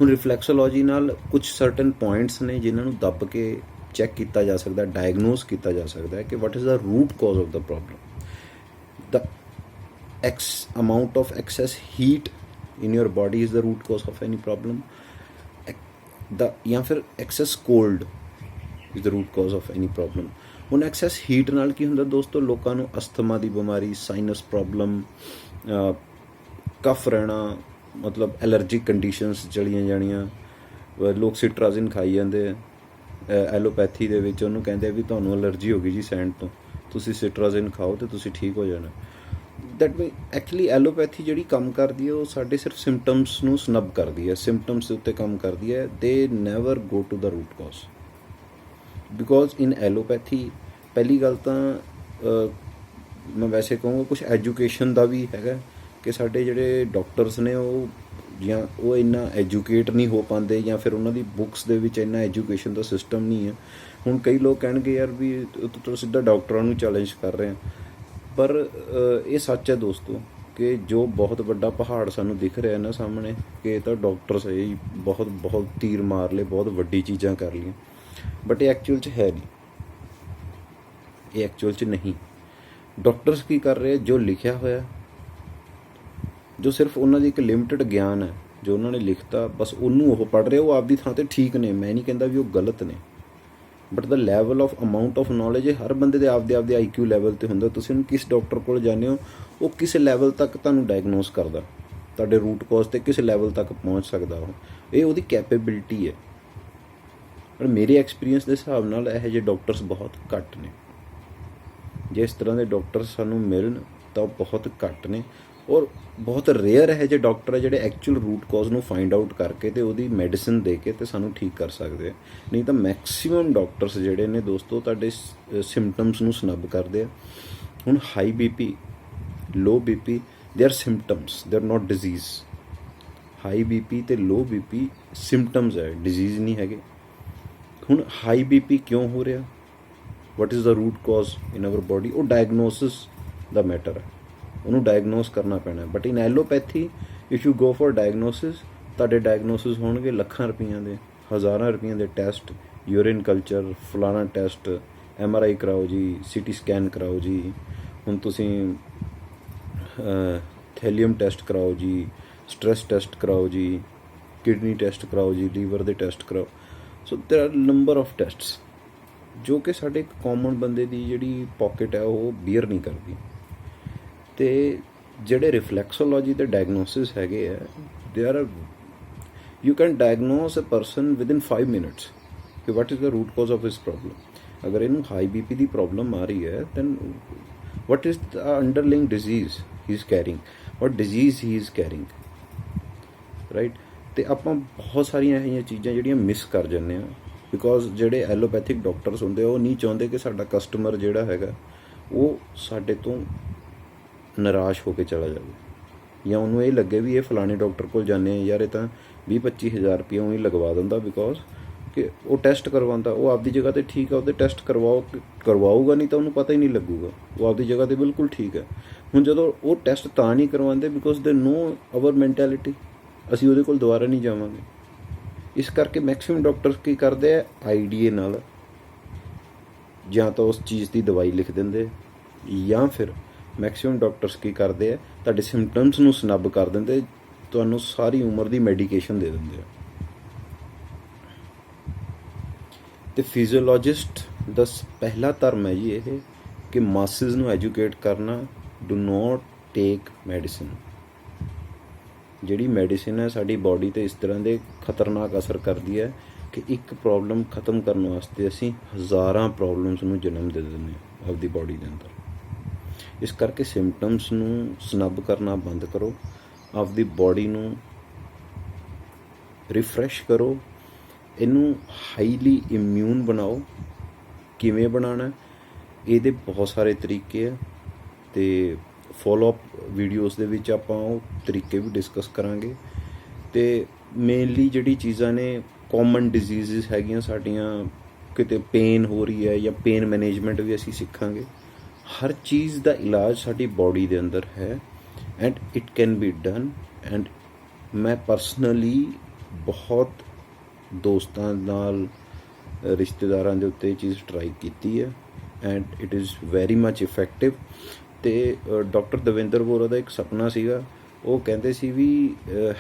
A: ਹੁਣ ਰਿਫਲੈਕਸੋਲੋਜੀ ਨਾਲ ਕੁਝ ਸਰਟਨ ਪੁਆਇੰਟਸ ਨੇ ਜਿਨ੍ਹਾਂ ਨੂੰ ਦੱਬ ਕੇ ਚੈੱਕ ਕੀਤਾ ਜਾ ਸਕਦਾ, ਡਾਇਗਨੋਸ ਕੀਤਾ ਜਾ ਸਕਦਾ ਹੈ ਕਿ what is the root cause of the problem. The amount of excess heat in your body is the root cause of any problem, ਜਾਂ ਫਿਰ excess cold is the root cause of any problem। ਹੁਣ excess heat ਨਾਲ ਕੀ ਹੁੰਦਾ ਦੋਸਤੋ, ਲੋਕਾਂ ਨੂੰ asthma ਦੀ ਬਿਮਾਰੀ, sinus problem, cough ਰਹਿਣਾ, ਮਤਲਬ ਐਲਰਜਿਕ ਕੰਡੀਸ਼ਨਸ ਚਲੀਆਂ ਜਾਣੀਆਂ। ਲੋਕ ਸਿਟਰਾਜ਼ਿਨ ਖਾਈ ਜਾਂਦੇ ਆ, ਐਲੋਪੈਥੀ ਦੇ ਵਿੱਚ ਉਹਨੂੰ ਕਹਿੰਦੇ ਆ ਵੀ ਤੁਹਾਨੂੰ ਐਲਰਜੀ ਹੋ ਗਈ ਜੀ ਸੈਂਡ ਤੋਂ, ਤੁਸੀਂ ਸਿਟਰਾਜ਼ਿਨ ਖਾਓ ਅਤੇ ਤੁਸੀਂ ਠੀਕ ਹੋ ਜਾਣਾ। ਦੈਟ ਮੀਨ ਐਕਚੁਅਲੀ ਐਲੋਪੈਥੀ ਜਿਹੜੀ ਕੰਮ ਕਰਦੀ ਹੈ ਉਹ ਸਾਡੇ ਸਿਰਫ ਸਿੰਪਟਮਸ ਨੂੰ ਸਨਬ ਕਰਦੀ ਹੈ, ਸਿੰਪਟਮਸ ਦੇ ਉੱਤੇ ਕੰਮ ਕਰਦੀ ਹੈ। They never go to the root cause, because in allopathy ਪਹਿਲੀ ਗੱਲ ਤਾਂ ਮੈਂ ਵੈਸੇ ਕਹੂੰਗਾ ਕੁਛ ਐਜੂਕੇਸ਼ਨ ਦਾ ਵੀ ਹੈਗਾ ਕਿ ਸਾਡੇ ਜਿਹੜੇ ਡਾਕਟਰਸ ਨੇ ਉਹ ਜਾਂ ਉਹ ਇੰਨਾ ਐਜੂਕੇਟ ਨਹੀਂ ਹੋ ਪਾਉਂਦੇ, ਜਾਂ ਫਿਰ ਉਹਨਾਂ ਦੀ ਬੁੱਕਸ ਦੇ ਵਿੱਚ ਇੰਨਾ ਐਜੂਕੇਸ਼ਨ ਦਾ ਸਿਸਟਮ ਨਹੀਂ ਹੈ। ਹੁਣ ਕਈ ਲੋਕ ਕਹਿਣਗੇ ਯਾਰ ਵੀ ਤੁਸੀਂ ਸਿੱਧਾ ਡਾਕਟਰਾਂ ਨੂੰ ਚੈਲੰਜ ਕਰ ਰਹੇ ਆ, ਪਰ ਇਹ ਸੱਚ ਹੈ ਦੋਸਤੋ ਕਿ ਜੋ ਬਹੁਤ ਵੱਡਾ ਪਹਾੜ ਸਾਨੂੰ ਦਿਖ ਰਿਹਾ ਨਾ ਸਾਹਮਣੇ, ਕਿ ਇਹ ਤਾਂ ਡਾਕਟਰਸ ਹੈ ਜੀ, ਬਹੁਤ ਤੀਰ ਮਾਰ ਲਏ, ਬਹੁਤ ਵੱਡੀ ਚੀਜ਼ਾਂ ਕਰ ਲਈਆਂ, ਬਟ ਇਹ ਐਕਚੁਅਲ 'ਚ ਹੈ ਨਹੀਂ। ਇਹ ਐਕਚੁਅਲ 'ਚ ਨਹੀਂ। ਡਾਕਟਰਸ ਕੀ ਕਰ ਰਹੇ, ਜੋ ਲਿਖਿਆ ਹੋਇਆ, ਜੋ ਸਿਰਫ ਉਹਨਾਂ ਦੀ ਇੱਕ ਲਿਮਟਿਡ ਗਿਆਨ ਹੈ, ਜੋ ਉਹਨਾਂ ਨੇ ਲਿਖਤਾ ਬਸ ਉਹਨੂੰ ਉਹ ਪੜ੍ਹ ਰਹੇ। ਉਹ ਆਪਦੀ ਥਾਂ 'ਤੇ ਠੀਕ ਨੇ, ਮੈਂ ਨਹੀਂ ਕਹਿੰਦਾ ਵੀ ਉਹ ਗਲਤ ਨੇ, but the level of amount of knowledge ਇਹ ਹਰ ਬੰਦੇ ਦੇ ਆਪਦੇ IQ ਲੈਵਲ 'ਤੇ ਹੁੰਦਾ। ਤੁਸੀਂ ਹੁਣ ਕਿਸ ਡਾਕਟਰ ਕੋਲ ਜਾਂਦੇ ਹੋ, ਉਹ ਕਿਸ ਲੈਵਲ ਤੱਕ ਤੁਹਾਨੂੰ ਡਾਇਗਨੋਸ ਕਰਦਾ, ਤੁਹਾਡੇ ਰੂਟ ਕਾਜ਼ 'ਤੇ ਕਿਸ ਲੈਵਲ ਤੱਕ ਪਹੁੰਚ ਸਕਦਾ ਉਹ, ਇਹ ਉਹਦੀ ਕੈਪੇਬਿਲਿਟੀ ਹੈ। ਪਰ ਮੇਰੇ ਐਕਸਪੀਰੀਅੰਸ ਦੇ ਹਿਸਾਬ ਨਾਲ ਇਹੋ ਜਿਹੇ ਡਾਕਟਰਸ ਬਹੁਤ ਘੱਟ ਨੇ। ਜੇ ਇਸ ਤਰ੍ਹਾਂ ਦੇ ਡਾਕਟਰ ਸਾਨੂੰ ਮਿਲਣ ਤਾਂ ਉਹ ਬਹੁਤ ਘੱਟ ਨੇ, ਔਰ ਬਹੁਤ ਰੇਅਰ ਇਹੋ ਜਿਹੇ ਡਾਕਟਰ ਹੈ ਜਿਹੜੇ ਐਕਚੁਅਲ ਰੂਟ ਕਾਜ਼ ਨੂੰ ਫਾਈਂਡ ਆਊਟ ਕਰਕੇ ਅਤੇ ਉਹਦੀ ਮੈਡੀਸਨ ਦੇ ਕੇ ਅਤੇ ਸਾਨੂੰ ਠੀਕ ਕਰ ਸਕਦੇ ਆ। ਨਹੀਂ ਤਾਂ ਮੈਕਸੀਮਮ ਡਾਕਟਰਸ ਜਿਹੜੇ ਨੇ ਦੋਸਤੋ ਤੁਹਾਡੇ ਸਿੰਪਟਮਸ ਨੂੰ ਸਨਬ ਕਰਦੇ ਆ। ਹੁਣ high BP, low BP, they are symptoms, they are not disease. High BP ਅਤੇ ਲੋ BP ਸਿੰਪਟਮਸ ਹੈ, ਡਿਜ਼ੀਜ਼ ਨਹੀਂ ਹੈਗੇ। ਹੁਣ ਹਾਈ BP ਕਿਉਂ ਹੋ ਰਿਹਾ? What is the root cause in our body, ਉਹ ਡਾਇਗਨੋਸਿਸ ਦਾ ਮੈਟਰ ਹੈ, ਉਹਨੂੰ ਡਾਇਗਨੋਸ ਕਰਨਾ ਪੈਣਾ। But in allopathy if you go for diagnosis, ਤੁਹਾਡੇ ਡਾਇਗਨੋਸਿਸ ਹੋਣਗੇ ਲੱਖਾਂ ਰੁਪਈਆਂ ਦੇ, ਹਜ਼ਾਰਾਂ ਰੁਪਈਆਂ ਦੇ ਟੈਸਟ, ਯੂਰਿਨ ਕਲਚਰ, ਫਲਾਣਾ ਟੈਸਟ, MRI ਕਰਾਓ ਜੀ, CT ਸਕੈਨ ਕਰਾਓ ਜੀ, ਹੁਣ ਤੁਸੀਂ ਥੈਲੀਅਮ ਟੈਸਟ ਕਰਾਓ ਜੀ, ਸਟ੍ਰੈਸ ਟੈਸਟ ਕਰਾਓ ਜੀ, ਕਿਡਨੀ ਟੈਸਟ ਕਰਾਓ ਜੀ, ਲੀਵਰ ਦੇ ਟੈਸਟ ਕਰਾਓ। ਸੋ ਦੇਰ ਆਰ ਨੰਬਰ ਆਫ ਟੈਸਟਸ ਜੋ ਕਿ ਸਾਡੇ ਕਾਮਨ ਬੰਦੇ ਦੀ ਜਿਹੜੀ ਪੋਕਟ ਹੈ ਉਹ ਬੀਅਰ ਨਹੀਂ ਕਰਦੀ। ਅਤੇ ਜਿਹੜੇ ਰਿਫਲੈਕਸੋਲੋਜੀ ਦੇ ਡਾਇਗਨੋਸਿਸ ਹੈਗੇ ਆ, they are you can diagnose a person within 5 minutes ਕਿ what is the root cause of his problem. ਅਗਰ ਇਹਨੂੰ ਹਾਈ BP ਦੀ ਪ੍ਰੋਬਲਮ ਆ ਰਹੀ ਹੈ then what is the underlying disease he is carrying, what disease he is carrying, right? ਤੇ ਆਪਾਂ ਬਹੁਤ ਸਾਰੀਆਂ ਇਹੋ ਜਿਹੀਆਂ ਚੀਜ਼ਾਂ ਜਿਹੜੀਆਂ ਮਿਸ ਕਰ ਜਾਂਦੇ ਹਾਂ ਬਿਕੋਜ਼ ਜਿਹੜੇ ਐਲੋਪੈਥਿਕ ਡਾਕਟਰਸ ਹੁੰਦੇ ਉਹ ਨਹੀਂ ਚਾਹੁੰਦੇ ਕਿ ਸਾਡਾ ਕਸਟਮਰ ਜਿਹੜਾ ਹੈਗਾ ਉਹ ਸਾਡੇ ਤੋਂ ਨਿਰਾਸ਼ ਹੋ ਕੇ ਚਲਾ ਜਾਵੇ, ਜਾਂ ਉਹਨੂੰ ਇਹ ਲੱਗੇ ਵੀ ਇਹ ਫਲਾਣੇ ਡਾਕਟਰ ਕੋਲ ਜਾਂਦੇ ਆ ਯਾਰ, ਇਹ ਤਾਂ 20-25 ਹਜ਼ਾਰ ਰੁਪਈਆ ਉਹੀ ਲਗਵਾ ਦਿੰਦਾ ਬਿਕੋਜ਼ ਕਿ ਉਹ ਟੈਸਟ ਕਰਵਾਉਂਦਾ। ਉਹ ਆਪਦੀ ਜਗ੍ਹਾ 'ਤੇ ਠੀਕ ਆ, ਉਹਦੇ ਟੈਸਟ ਕਰਵਾਊਗਾ ਨਹੀਂ ਤਾਂ ਉਹਨੂੰ ਪਤਾ ਹੀ ਨਹੀਂ ਲੱਗੂਗਾ, ਉਹ ਆਪਦੀ ਜਗ੍ਹਾ 'ਤੇ ਬਿਲਕੁਲ ਠੀਕ ਹੈ। ਹੁਣ ਜਦੋਂ ਉਹ ਟੈਸਟ ਤਾਂ ਨਹੀਂ ਕਰਵਾਉਂਦੇ ਬਿਕੋਜ਼ ਦੇ ਨੋ ਆਵਰ ਮੈਂਟੈਲਿਟੀ, ਅਸੀਂ ਉਹਦੇ ਕੋਲ ਦੁਬਾਰਾ ਨਹੀਂ ਜਾਵਾਂਗੇ। ਇਸ ਕਰਕੇ ਮੈਕਸਿਮਮ ਡਾਕਟਰ ਕੀ ਕਰਦੇ ਆ, IDA ਨਾਲ ਜਾਂ ਤਾਂ ਉਸ ਚੀਜ਼ ਦੀ ਦਵਾਈ ਲਿਖ ਦਿੰਦੇ, ਜਾਂ ਫਿਰ ਮੈਕਸਿਮਮ ਡਾਕਟਰਸ ਕੀ ਕਰਦੇ ਆ, ਤੁਹਾਡੇ ਸਿੰਪਟਮਸ ਨੂੰ ਸਨੱਬ ਕਰ ਦਿੰਦੇ, ਤੁਹਾਨੂੰ ਸਾਰੀ ਉਮਰ ਦੀ ਮੈਡੀਕੇਸ਼ਨ ਦੇ ਦਿੰਦੇ ਆ। ਅਤੇ ਫਿਜ਼ੀਓਲੋਜਿਸਟ ਦਾ ਪਹਿਲਾ ਧਰਮ ਹੈ ਜੀ ਇਹ ਕਿ ਮਾਸਿਸ ਨੂੰ ਐਜੂਕੇਟ ਕਰਨਾ, ਡੂ ਨੋਟ ਟੇਕ ਮੈਡੀਸਿਨ। ਜਿਹੜੀ ਮੈਡੀਸਿਨ ਹੈ ਸਾਡੀ ਬੋਡੀ 'ਤੇ ਇਸ ਤਰ੍ਹਾਂ ਦੇ ਖਤਰਨਾਕ ਅਸਰ ਕਰਦੀ ਹੈ ਕਿ ਇੱਕ ਪ੍ਰੋਬਲਮ ਖ਼ਤਮ ਕਰਨ ਵਾਸਤੇ ਅਸੀਂ ਹਜ਼ਾਰਾਂ ਪ੍ਰੋਬਲਮਸ ਨੂੰ ਜਨਮ ਦੇ ਦਿੰਦੇ ਹਾਂ ਆਪਦੀ ਬੋਡੀ ਦੇ ਅੰਦਰ। ਇਸ ਕਰਕੇ ਸਿੰਪਟਮਸ ਨੂੰ ਸਨੱਬ ਕਰਨਾ ਬੰਦ ਕਰੋ, ਆਪਦੀ ਬੋਡੀ ਨੂੰ ਰਿਫਰੈਸ਼ ਕਰੋ, ਇਹਨੂੰ ਹਾਈਲੀ ਇਮਿਊਨ ਬਣਾਓ। ਕਿਵੇਂ ਬਣਾਉਣਾ, ਇਹਦੇ ਬਹੁਤ ਸਾਰੇ ਤਰੀਕੇ ਆ ਅਤੇ ਫੋਲੋਅਪ ਵੀਡੀਓਜ਼ ਦੇ ਵਿੱਚ ਆਪਾਂ ਉਹ ਤਰੀਕੇ ਵੀ ਡਿਸਕਸ ਕਰਾਂਗੇ। ਅਤੇ ਮੇਨਲੀ ਜਿਹੜੀ ਚੀਜ਼ਾਂ ਨੇ ਕਾਮਨ ਡਿਜ਼ੀਜ਼ਿਸ ਹੈਗੀਆਂ ਸਾਡੀਆਂ, ਕਿਤੇ ਪੇਨ ਹੋ ਰਹੀ ਹੈ ਜਾਂ ਪੇਨ ਮੈਨੇਜਮੈਂਟ ਵੀ ਅਸੀਂ ਸਿੱਖਾਂਗੇ। ਹਰ ਚੀਜ਼ ਦਾ ਇਲਾਜ ਸਾਡੀ ਬੋਡੀ ਦੇ ਅੰਦਰ ਹੈ and it can be done. And ਮੈਂ ਪਰਸਨਲੀ ਬਹੁਤ ਦੋਸਤਾਂ ਨਾਲ, ਰਿਸ਼ਤੇਦਾਰਾਂ ਦੇ ਉੱਤੇ ਇਹ ਚੀਜ਼ ਟਰਾਈ ਕੀਤੀ ਹੈ and it is very much effective. ਅਤੇ ਡਾਕਟਰ ਦਵਿੰਦਰ ਵੋਰਾ ਦਾ ਇੱਕ ਸੁਪਨਾ ਸੀਗਾ, ਉਹ ਕਹਿੰਦੇ ਸੀ ਵੀ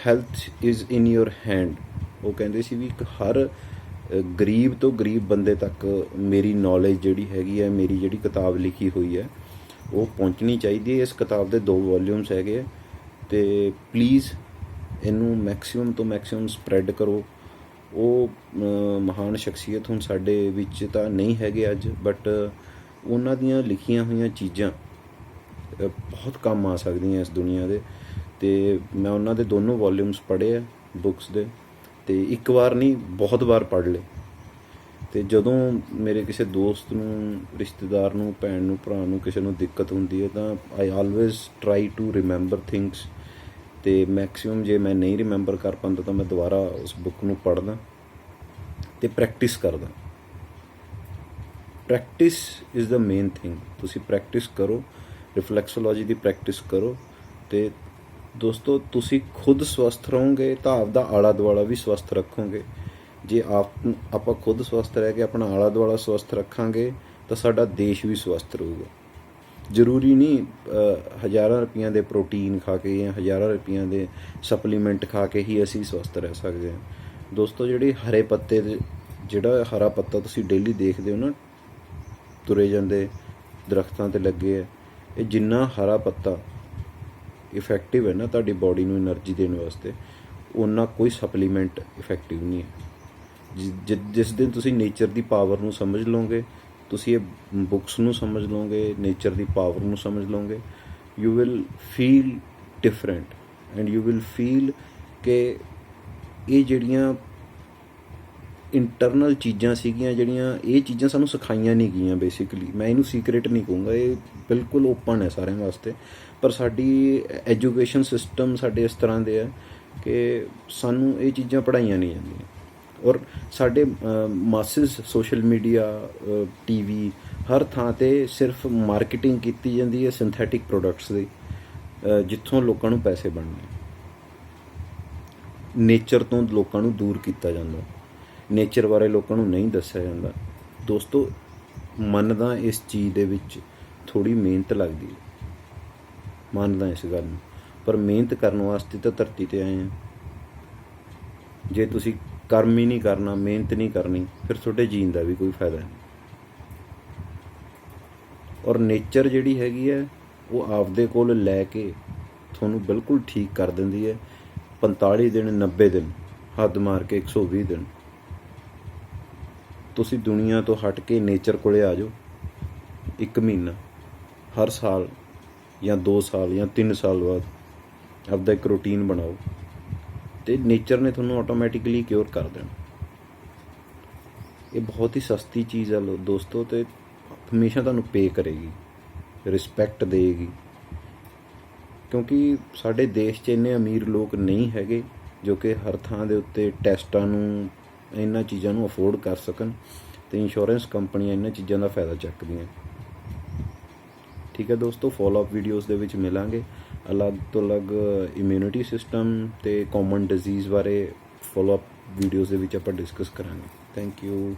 A: health is in your hand. ਉਹ ਕਹਿੰਦੇ ਸੀ ਵੀ ਇੱਕ ਹਰ ਗਰੀਬ ਤੋਂ ਗਰੀਬ ਬੰਦੇ ਤੱਕ ਮੇਰੀ ਨੌਲੇਜ ਜਿਹੜੀ ਹੈਗੀ ਹੈ, ਮੇਰੀ ਜਿਹੜੀ ਕਿਤਾਬ ਲਿਖੀ ਹੋਈ ਹੈ ਉਹ ਪਹੁੰਚਣੀ ਚਾਹੀਦੀ ਹੈ। ਇਸ ਕਿਤਾਬ ਦੇ 2 ਵੋਲੀਅਮਸ ਹੈਗੇ ਹੈ ਅਤੇ ਪਲੀਜ਼ ਇਹਨੂੰ ਮੈਕਸੀਮਮ ਤੋਂ ਮੈਕਸੀਮਮ ਸਪਰੈਡ ਕਰੋ। ਉਹ ਮਹਾਨ ਸ਼ਖਸੀਅਤ ਹੁਣ ਸਾਡੇ ਵਿੱਚ ਤਾਂ ਨਹੀਂ ਹੈਗੇ ਅੱਜ, ਬਟ ਉਹਨਾਂ ਦੀਆਂ ਲਿਖੀਆਂ ਹੋਈਆਂ ਚੀਜ਼ਾਂ ਬਹੁਤ ਕੰਮ ਆ ਸਕਦੀਆਂ ਇਸ ਦੁਨੀਆ ਦੇ। ਅਤੇ ਮੈਂ ਉਹਨਾਂ ਦੇ ਦੋਨੋਂ ਵੋਲੀਅਮਸ ਪੜ੍ਹੇ ਆ ਬੁੱਕਸ ਦੇ, ਅਤੇ ਇੱਕ ਵਾਰ ਨਹੀਂ ਬਹੁਤ ਵਾਰ ਪੜ੍ਹ ਲਏ। ਅਤੇ ਜਦੋਂ ਮੇਰੇ ਕਿਸੇ ਦੋਸਤ ਨੂੰ, ਰਿਸ਼ਤੇਦਾਰ ਨੂੰ, ਭੈਣ ਨੂੰ, ਭਰਾ ਨੂੰ, ਕਿਸੇ ਨੂੰ ਦਿੱਕਤ ਹੁੰਦੀ ਹੈ ਤਾਂ I always try to remember things. ਅਤੇ ਮੈਕਸੀਮਮ ਜੇ ਮੈਂ ਨਹੀਂ ਰਿਮੈਂਬਰ ਕਰ ਪਾਉਂਦਾ ਤਾਂ ਮੈਂ ਦੁਬਾਰਾ ਉਸ ਬੁੱਕ ਨੂੰ ਪੜ੍ਹਦਾ ਅਤੇ ਪ੍ਰੈਕਟਿਸ ਕਰਦਾ। Practice is the main thing. ਤੁਸੀਂ ਪ੍ਰੈਕਟਿਸ ਕਰੋ, ਰਿਫਲੈਕਸੋਲੋਜੀ ਦੀ ਪ੍ਰੈਕਟਿਸ ਕਰੋ, ਅਤੇ ਦੋਸਤੋ ਤੁਸੀਂ ਖੁਦ ਸਵਸਥ ਰਹੋਗੇ ਤਾਂ ਆਪਦਾ ਆਲਾ ਦੁਆਲਾ ਵੀ ਸਵਸਥ ਰੱਖੋਗੇ। ਜੇ ਆਪਾਂ ਖੁਦ ਸਵਸਥ ਰਹਿ ਕੇ ਆਪਣਾ ਆਲਾ ਦੁਆਲਾ ਸਵਸਥ ਰੱਖਾਂਗੇ ਤਾਂ ਸਾਡਾ ਦੇਸ਼ ਵੀ ਸਵਸਥ ਰਹੂਗਾ। ਜ਼ਰੂਰੀ ਨਹੀਂ ਹਜ਼ਾਰਾਂ ਰੁਪਈਆਂ ਦੇ ਪ੍ਰੋਟੀਨ ਖਾ ਕੇ ਜਾਂ ਹਜ਼ਾਰਾਂ ਰੁਪਈਆਂ ਦੇ ਸਪਲੀਮੈਂਟ ਖਾ ਕੇ ਹੀ ਅਸੀਂ ਸਵਸਥ ਰਹਿ ਸਕਦੇ ਹਾਂ। ਦੋਸਤੋ ਜਿਹੜੇ ਹਰੇ ਪੱਤੇ ਦੇ, ਜਿਹੜਾ ਹਰਾ ਪੱਤਾ ਤੁਸੀਂ ਡੇਲੀ ਦੇਖਦੇ ਹੋ ਨਾ ਤੁਰੇ ਜਾਂਦੇ ਦਰਖਤਾਂ 'ਤੇ ਲੱਗੇ ਹੈ, ਇਹ ਜਿੰਨਾ ਹਰਾ ਪੱਤਾ ਇਫੈਕਟਿਵ ਹੈ ਨਾ ਤੁਹਾਡੀ ਬੋਡੀ ਨੂੰ ਐਨਰਜੀ ਦੇਣ ਵਾਸਤੇ, ਓਨਾ ਕੋਈ ਸਪਲੀਮੈਂਟ ਇਫੈਕਟਿਵ ਨਹੀਂ ਹੈ। ਜਿਸ ਦਿਨ ਤੁਸੀਂ ਨੇਚਰ ਦੀ ਪਾਵਰ ਨੂੰ ਸਮਝ ਲਓਗੇ, ਤੁਸੀਂ ਇਹ ਬੁੱਕਸ ਨੂੰ ਸਮਝ ਲਓਗੇ, ਨੇਚਰ ਦੀ ਪਾਵਰ ਨੂੰ ਸਮਝ ਲਓਗੇ, you will feel different and you will feel ਕਿ ਇਹ ਜਿਹੜੀਆਂ ਇੰਟਰਨਲ ਚੀਜ਼ਾਂ ਸੀਗੀਆਂ, ਜਿਹੜੀਆਂ ਇਹ ਚੀਜ਼ਾਂ ਸਾਨੂੰ ਸਿਖਾਈਆਂ ਨਹੀਂ ਗਈਆਂ ਬੇਸਿਕਲੀ, ਮੈਂ ਇਹਨੂੰ ਸੀਕਰੇਟ ਨਹੀਂ ਕਹੂੰਗਾ, ਇਹ ਬਿਲਕੁਲ ਓਪਨ ਹੈ ਸਾਰਿਆਂ ਵਾਸਤੇ, ਪਰ ਸਾਡੀ ਐਜੂਕੇਸ਼ਨ ਸਿਸਟਮ ਸਾਡੇ ਇਸ ਤਰ੍ਹਾਂ ਦੇ ਹੈ ਕਿ ਸਾਨੂੰ ਇਹ ਚੀਜ਼ਾਂ ਪੜ੍ਹਾਈਆਂ ਨਹੀਂ ਜਾਂਦੀਆਂ। ਔਰ ਸਾਡੇ ਮਾਸਿਸ ਸੋਸ਼ਲ ਮੀਡੀਆ ਟੀਵੀ ਹਰ ਥਾਂ ਤੇ ਸਿਰਫ ਮਾਰਕੀਟਿੰਗ ਕੀਤੀ ਜਾਂਦੀ ਹੈ ਸਿੰਥੈਟਿਕ ਪ੍ਰੋਡਕਟਸ ਦੀ, ਜਿੱਥੋਂ ਲੋਕਾਂ ਨੂੰ ਪੈਸੇ ਬਣਨੇ। ਨੇਚਰ ਤੋਂ ਲੋਕਾਂ ਨੂੰ ਦੂਰ ਕੀਤਾ ਜਾਂਦਾ, ਨੇਚਰ ਬਾਰੇ ਲੋਕਾਂ ਨੂੰ ਨਹੀਂ ਦੱਸਿਆ ਜਾਂਦਾ। ਦੋਸਤੋ, ਮੰਨਦਾ ਇਸ ਚੀਜ਼ ਦੇ ਵਿੱਚ ਥੋੜ੍ਹੀ ਮਿਹਨਤ ਲੱਗਦੀ ਹੈ, ਮੰਨਦਾ ਇਸ ਗੱਲ ਨੂੰ, ਪਰ ਮਿਹਨਤ ਕਰਨ ਵਾਸਤੇ ਤਾਂ ਧਰਤੀ 'ਤੇ ਆਏ ਹਾਂ। ਜੇ ਤੁਸੀਂ ਕਰਮ ਹੀ ਨਹੀਂ ਕਰਨਾ, ਮਿਹਨਤ ਨਹੀਂ ਕਰਨੀ, ਫਿਰ ਤੁਹਾਡੇ ਜੀਣ ਦਾ ਵੀ ਕੋਈ ਫਾਇਦਾ ਨਹੀਂ। ਔਰ ਨੇਚਰ ਜਿਹੜੀ ਹੈਗੀ ਹੈ ਉਹ ਆਪਦੇ ਕੋਲ ਲੈ ਕੇ ਤੁਹਾਨੂੰ ਬਿਲਕੁਲ ਠੀਕ ਕਰ ਦਿੰਦੀ ਹੈ। 45 ਦਿਨ 90 ਦਿਨ, ਹੱਦ ਮਾਰ ਕੇ 120 ਦਿਨ ਤੁਸੀਂ ਦੁਨੀਆ ਤੋਂ ਹਟ ਕੇ ਨੇਚਰ ਕੋਲੇ ਆ ਜਾਓ। 1 ਮਹੀਨਾ ਹਰ ਸਾਲ ਜਾਂ 2 ਸਾਲ ਜਾਂ 3 ਸਾਲ ਬਾਅਦ ਆਪਦਾ ਇੱਕ ਰੂਟੀਨ ਬਣਾਓ ਅਤੇ ਨੇਚਰ ਨੇ ਤੁਹਾਨੂੰ ਆਟੋਮੈਟਿਕਲੀ ਕਿਉਰ ਕਰ ਦੇਣਾ। ਇਹ ਬਹੁਤ ਹੀ ਸਸਤੀ ਚੀਜ਼ ਹੈ ਦੋਸਤੋ, ਅਤੇ ਹਮੇਸ਼ਾ ਤੁਹਾਨੂੰ ਪੇ ਕਰੇਗੀ, ਰਿਸਪੈਕਟ ਦੇਗੀ। ਕਿਉਂਕਿ ਸਾਡੇ ਦੇਸ਼ 'ਚ ਇੰਨੇ ਅਮੀਰ ਲੋਕ ਨਹੀਂ ਹੈਗੇ ਜੋ ਕਿ ਹਰ ਥਾਂ ਦੇ ਉੱਤੇ ਟੈਸਟਾਂ ਨੂੰ, ਇਹਨਾਂ ਚੀਜ਼ਾਂ ਨੂੰ ਅਫੋਰਡ ਕਰ ਸਕਣ, ਅਤੇ ਇੰਸ਼ੋਰੈਂਸ ਕੰਪਨੀਆਂ ਇਹਨਾਂ ਚੀਜ਼ਾਂ ਦਾ ਫਾਇਦਾ ਚੱਕਦੀਆਂ। ਠੀਕ ਹੈ ਦੋਸਤੋ, ਫੋਲੋਅਪ ਵੀਡੀਓਜ਼ ਦੇ ਵਿੱਚ ਮਿਲਾਂਗੇ। ਅਲੱਗ ਤੋਂ ਅਲੱਗ ਇਮਿਊਨਿਟੀ ਸਿਸਟਮ ਅਤੇ ਕਾਮਨ ਡਿਜ਼ੀਜ਼ ਬਾਰੇ ਫੋਲੋਅਪ ਵੀਡੀਓਜ਼ ਦੇ ਵਿੱਚ ਆਪਾਂ ਡਿਸਕਸ ਕਰਾਂਗੇ। Thank you.